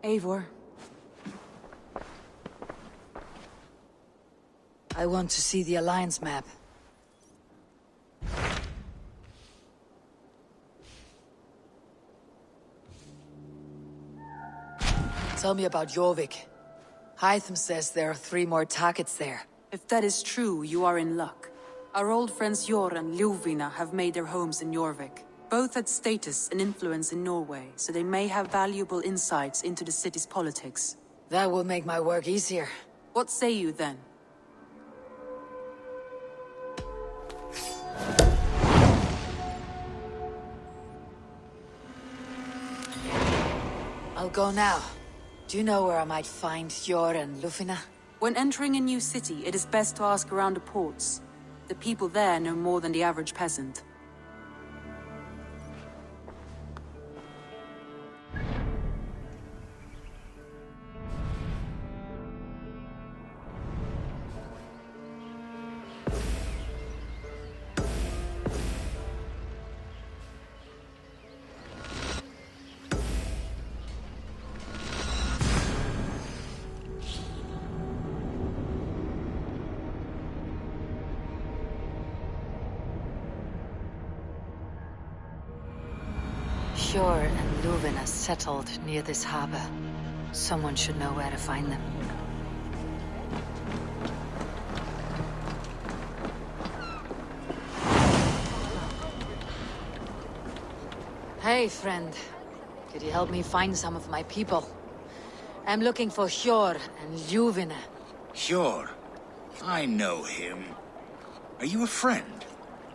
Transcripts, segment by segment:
Eivor. I want to see the Alliance map. Tell me about Jorvik. Hytham says there are 3 more targets there. If that is true, you are in luck. Our old friends Jor and Ljuvina have made their homes in Jorvik. Both had status and influence in Norway, so they may have valuable insights into the city's politics. That will make my work easier. What say you then? I'll go now. Do you know where I might find Jor and Ljuvina? When entering a new city, it is best to ask around the ports. The people there know more than the average peasant. Jor and Ljuvina settled near this harbor. Someone should know where to find them. Hey, friend. Could you help me find some of my people? I'm looking for Jor and Ljuvina. Jor? I know him. Are you a friend?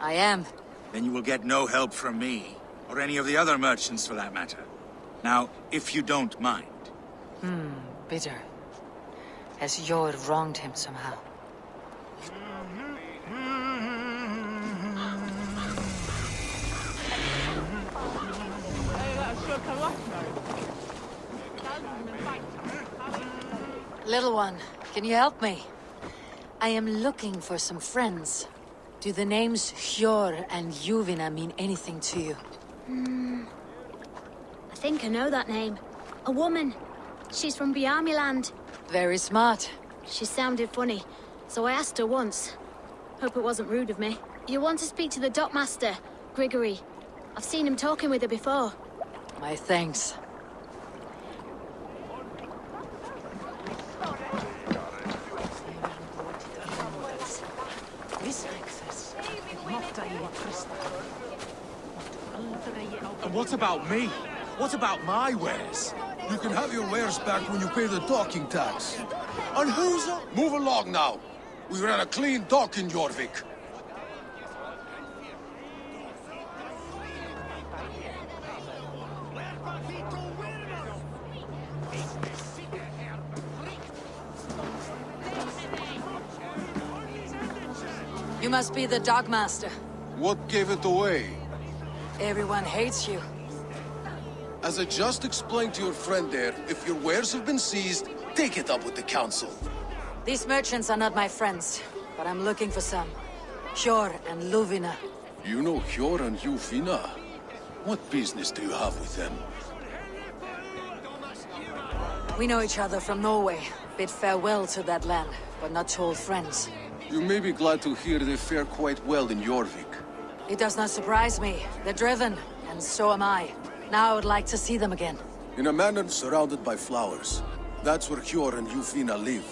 I am. Then you will get no help from me. Or any of the other merchants, for that matter. Now, if you don't mind. Bitter. Has Jor wronged him somehow? Little one, can you help me? I am looking for some friends. Do the names Jor and Ljuvina mean anything to you? I think I know that name. A woman. She's from Bjarmiland. Very smart. She sounded funny, so I asked her once. Hope it wasn't rude of me. You want to speak to the dockmaster, Grigory. I've seen him talking with her before. My thanks. And what about me? What about my wares? You can have your wares back when you pay the docking tax. And who's up? Move along now. We ran a clean dock in Jorvik. You must be the dogmaster. What gave it away? Everyone hates you. As I just explained to your friend there, if your wares have been seized, take it up with the council. These merchants are not my friends, but I'm looking for some. Jor and Ljuvina. You know Jor and Ljuvina? What business do you have with them? We know each other from Norway. Bid farewell to that land, but not to old friends. You may be glad to hear they fare quite well in Jorvik. It does not surprise me. They're driven, and so am I. Now I would like to see them again. In a manor surrounded by flowers. That's where Jor and Ljuvina live.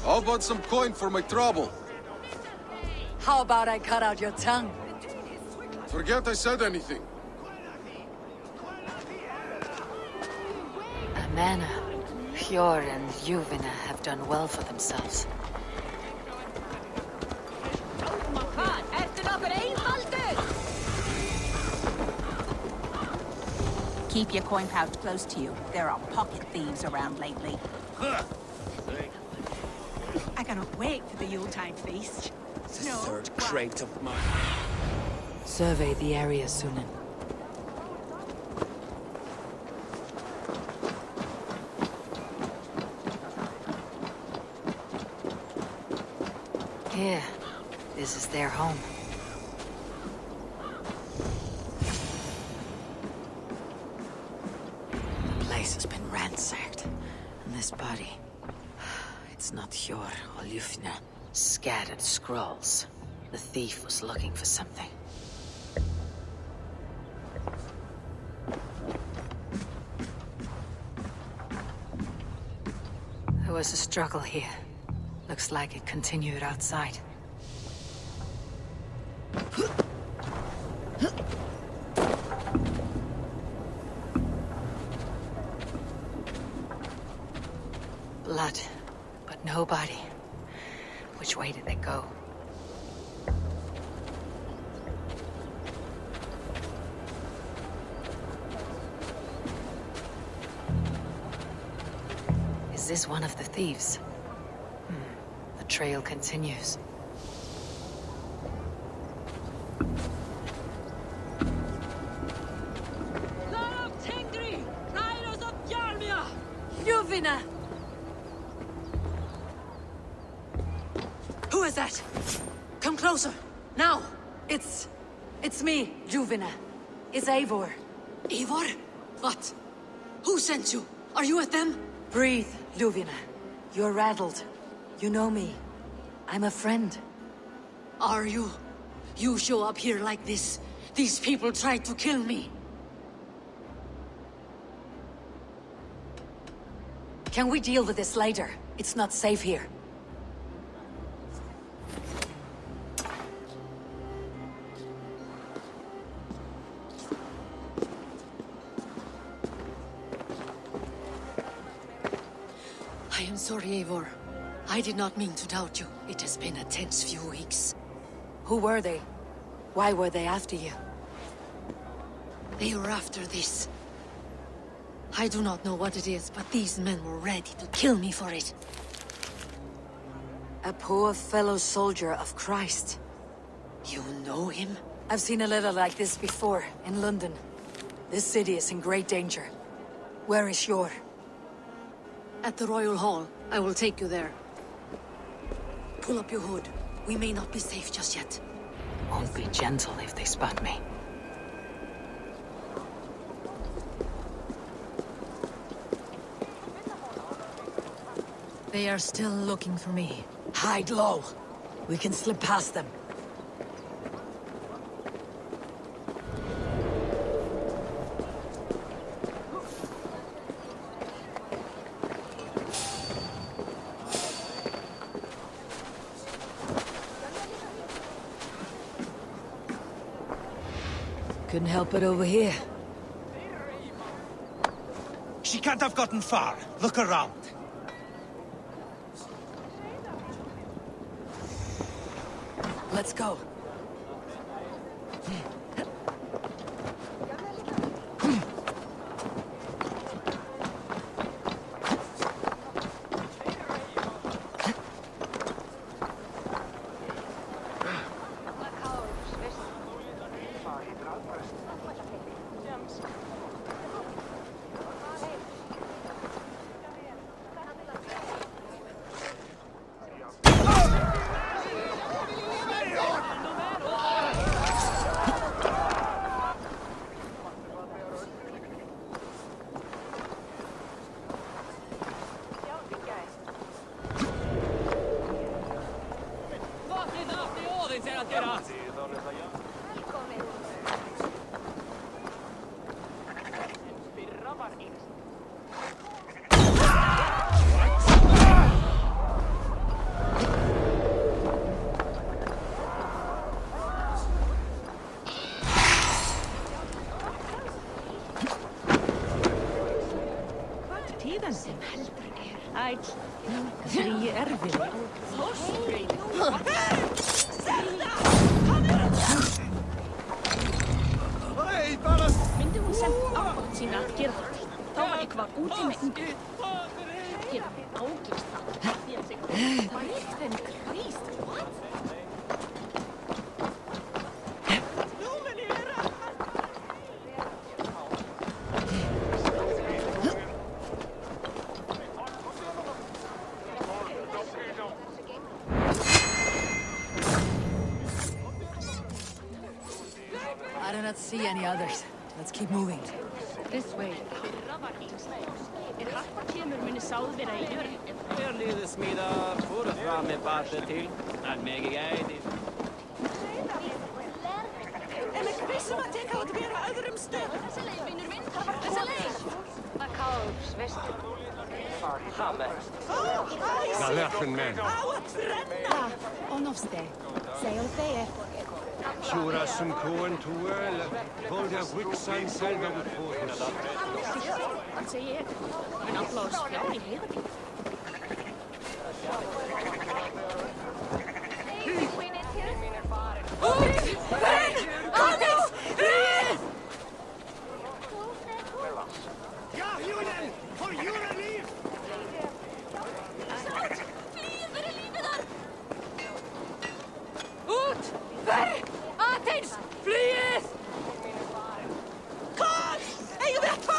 How about some coin for my trouble? How about I cut out your tongue? Forget I said anything. A manor. Jor and Ljuvina have done well for themselves. Keep your coin pouch close to you. There are pocket thieves around lately. I cannot wait for the Yuletide feast. The third crate of mine. Survey the area, Sunan. Here. This is their home. Yuvina's body. It's not Hjor or Ljufna. Scattered scrolls. The thief was looking for something. There was a struggle here. Looks like it continued outside. Blood, but no body. Which way did they go? Is this one of the thieves? The trail continues. Ljuvina! Who is that? Come closer, now! It's me, Ljuvina. It's Eivor. Eivor? What? Who sent you? Are you with them? Breathe, Ljuvina. You're rattled. You know me. I'm a friend. Are you? You show up here like this. These people tried to kill me. Can we deal with this later? It's not safe here. I am sorry, Eivor. I did not mean to doubt you. It has been a tense few weeks. Who were they? Why were they after you? They were after this. I do not know what it is, but these men were ready to kill me for it. A poor fellow soldier of Christ. You know him? I've seen a letter like this before, in London. This city is in great danger. Where is Hjor? At the Royal Hall. I will take you there. Pull up your hood. We may not be safe just yet. Won't be gentle if they spot me. They are still looking for me. Hide low. We can slip past them. Couldn't help it over here. She can't have gotten far. Look around. Let's go. Myndi hún senda ábútt sína að gera það? Þá var eitthvað út í mig. Til ágist það. Ég segi það. Bætven Krist, what? I do not see any others. Let's keep moving. This way. Et halvt kemur muni sáð vera í jörð. Hver liði smíða fóru fram með batið til. Það megi gæti. En ek vissum að teka út vera öðrum stöðum. Þessa leið, vinur minn. Þessa leið. Það kálfs, veistu. Galefin men. Á að trenna. Onofste. Sail fair. Sura som koen toel. Hold der Rücksein selber mit Fotos. Það segi ég. En afláðs fjár í heiðar.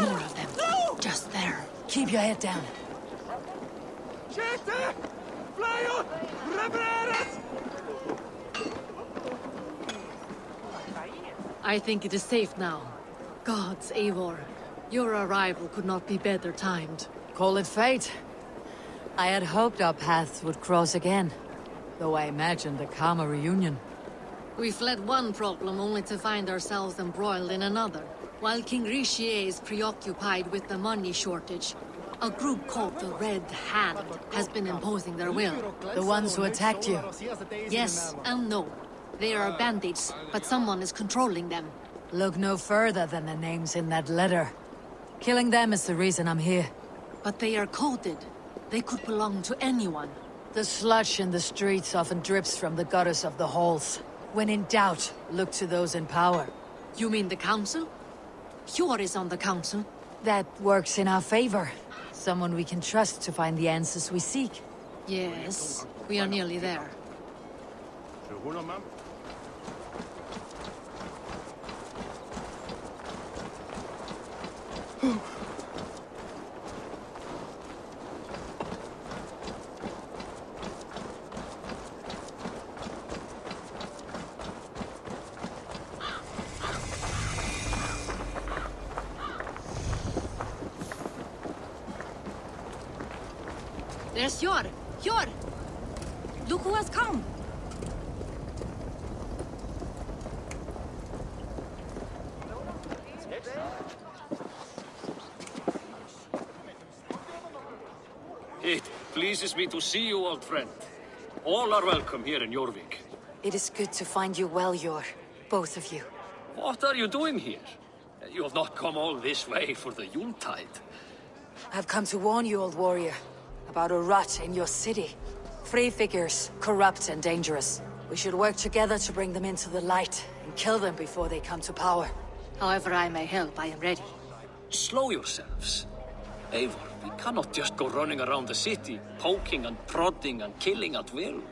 More of them. Just there. Keep your head down. I think it is safe now. Gods, Eivor. Your arrival could not be better timed. Call it fate. I had hoped our paths would cross again, though I imagined a calmer reunion. We fled one problem only to find ourselves embroiled in another. While King Richier is preoccupied with the money shortage, a group called the Red Hand has been imposing their will. The ones who attacked you. Yes and no. They are bandits, but someone is controlling them. Look no further than the names in that letter. Killing them is the reason I'm here. But they are coded. They could belong to anyone. The sludge in the streets often drips from the gutters of the halls. When in doubt, look to those in power. You mean the council? Hjor is on the council. That works in our favor. Someone we can trust to find the answers we seek. Yes, we are nearly there. There's Hjor! Hjor! Look who has come! It pleases me to see you, old friend. All are welcome here in Jorvik. It is good to find you well, Yor. Both of you. What are you doing here? You have not come all this way for the Yuletide. I've come to warn you, old warrior, about a rot in your city. Free figures, corrupt and dangerous. We should work together to bring them into the light and kill them before they come to power. However I may help, I am ready. Slow yourselves. Eivor, we cannot just go running around the city, poking and prodding and killing at will.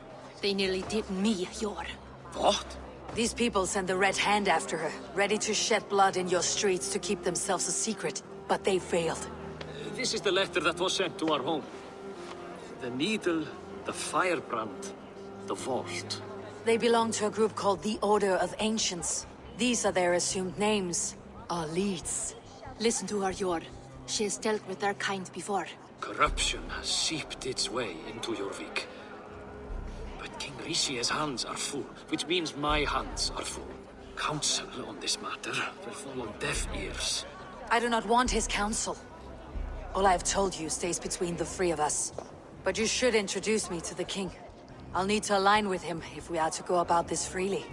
They nearly did me, Hjor. What? These people send the Red Hand after her, ready to shed blood in your streets to keep themselves a secret. But they failed. This is the letter that was sent to our home. The needle, the firebrand, the vault. They belong to a group called the Order of Ancients. These are their assumed names. Our leads. Listen to her, Hjor. She has dealt with their kind before. Corruption has seeped its way into Jorvik. But King Richier's hands are full, which means my hands are full. Counsel on this matter will fall on deaf ears. I do not want his counsel. All I have told you stays between the three of us. But you should introduce me to the king. I'll need to align with him if we are to go about this freely.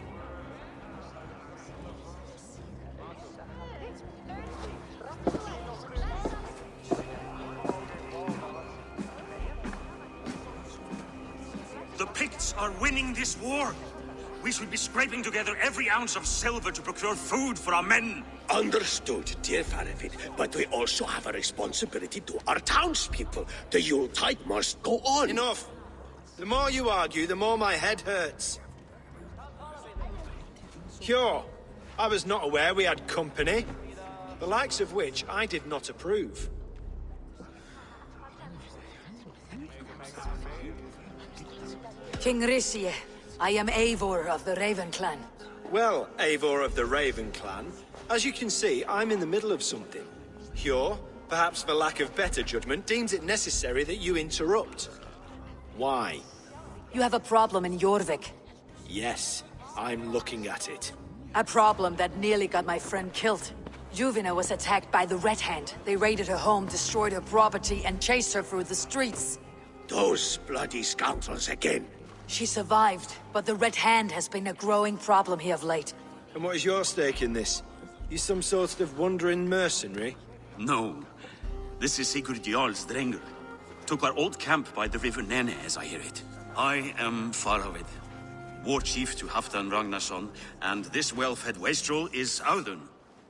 The Picts are winning this war. We should be scraping together every ounce of silver to procure food for our men. Understood, dear Faravid, but we also have a responsibility to our townspeople. The Yuletide must go on. Enough! The more you argue, the more my head hurts. Sure, I was not aware we had company, the likes of which I did not approve. King Richier, I am Eivor of the Raven Clan. Well, Eivor of the Raven Clan, As you can see, I'm in the middle of something. Hjor, perhaps for lack of better judgment, deems it necessary that you interrupt. Why? You have a problem in Jorvik. Yes, I'm looking at it. A problem that nearly got my friend killed. Juvina was attacked by the Red Hand. They raided her home, destroyed her property, and chased her through the streets. Those bloody scoundrels again. She survived, but the Red Hand has been a growing problem here of late. And what is your stake in this? You some sort of wandering mercenary? No. This is Sigurd Jarl's Drenger. Took our old camp by the river Nene, as I hear it. I am Faravid, war chief to Halfdan Ragnarsson, and this whelf-head wastrel is Audun,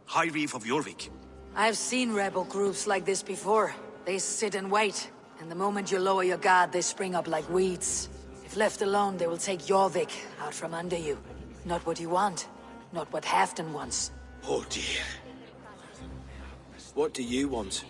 High Reeve of Jorvik. I've seen rebel groups like this before. They sit and wait, and the moment you lower your guard, they spring up like weeds. If left alone, they will take Jorvik out from under you. Not what you want, not what Halfdan wants. Oh dear. What do you want?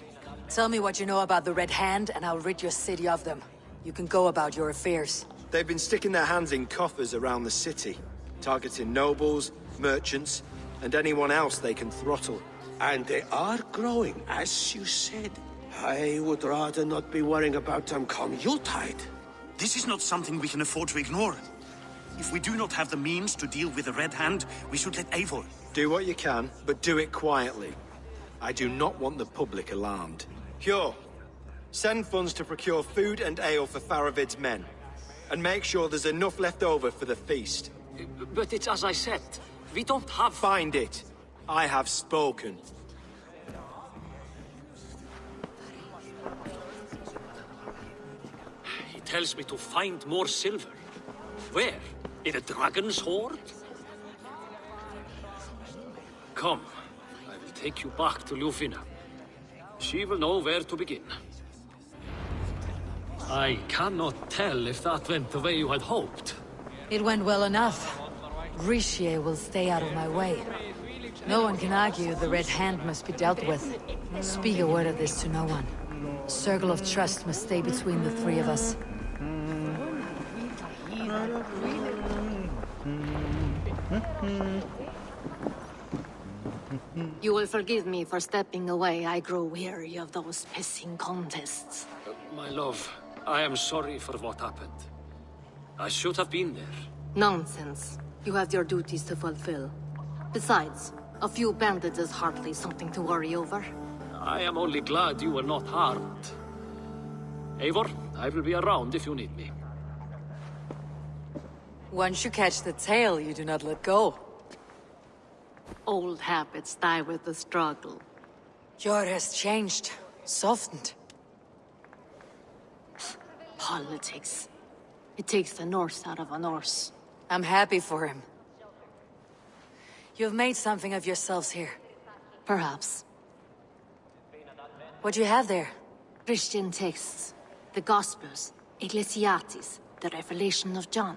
Tell me what you know about the Red Hand, and I'll rid your city of them. You can go about your affairs. They've been sticking their hands in coffers around the city, targeting nobles, merchants, and anyone else they can throttle. And they are growing, as you said. I would rather not be worrying about them come Yuletide. This is not something we can afford to ignore. If we do not have the means to deal with the Red Hand, we should let Eivor. Do what you can, but do it quietly. I do not want the public alarmed. Hjor, send funds to procure food and ale for Faravid's men. And make sure there's enough left over for the feast. But it's as I said, we don't have... Find it. I have spoken. He tells me to find more silver. Where? In a dragon's hoard? Come, I will take you back to Ljufina. She will know where to begin. I cannot tell if that went the way you had hoped. It went well enough. Richier will stay out of my way. No one can argue the Red Hand must be dealt with. Speak a word of this to no one. Circle of trust must stay between the three of us. You will forgive me for stepping away. I grow weary of those pissing contests. My love, I am sorry for what happened. I should have been there. Nonsense. You have your duties to fulfill. Besides, a few bandits is hardly something to worry over. I am only glad you were not harmed. Eivor, I will be around if you need me. Once you catch the tail, you do not let go. Old habits die with the struggle. Hjor has changed, softened. Politics. It takes the Norse out of a Norse. I'm happy for him. You've made something of yourselves here. Perhaps. What do you have there? Christian texts. The Gospels. Ecclesiastes. The Revelation of John.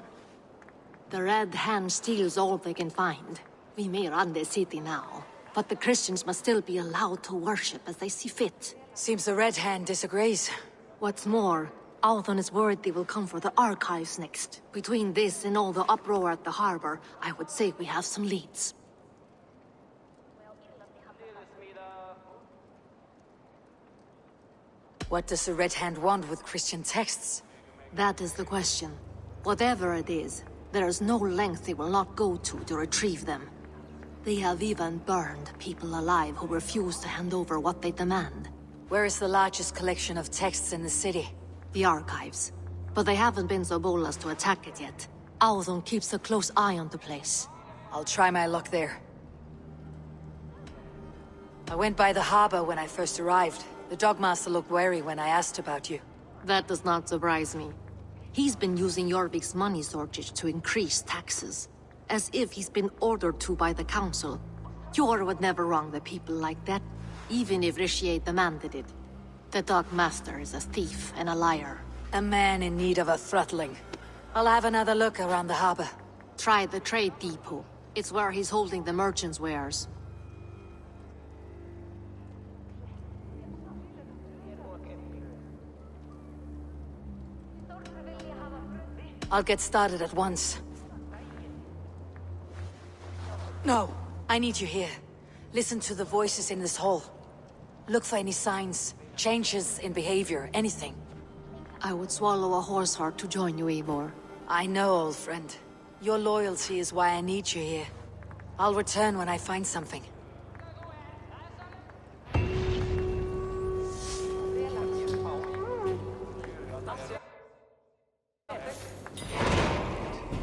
The Red Hand steals all they can find. We may run the city now, but the Christians must still be allowed to worship as they see fit. Seems the Red Hand disagrees. What's more, Audun is worried they will come for the archives next. Between this and all the uproar at the harbor, I would say we have some leads. What does the Red Hand want with Christian texts? That is the question. Whatever it is, there is no length they will not go to retrieve them. They have even burned people alive who refuse to hand over what they demand. Where is the largest collection of texts in the city? The archives. But they haven't been so bold as to attack it yet. Audun keeps a close eye on the place. I'll try my luck there. I went by the harbor when I first arrived. The Dogmaster looked wary when I asked about you. That does not surprise me. He's been using Jorvik's money shortage to increase taxes. As if he's been ordered to by the council. Hjor would never wrong the people like that, even if Richier demanded it. The Dogmaster is a thief and a liar. A man in need of a throttling. I'll have another look around the harbor. Try the trade depot. It's where he's holding the merchants' wares. I'll get started at once. No, I need you here. Listen to the voices in this hall. Look for any signs, changes in behavior, anything. I would swallow a horse heart to join you, Eivor. I know, old friend. Your loyalty is why I need you here. I'll return when I find something.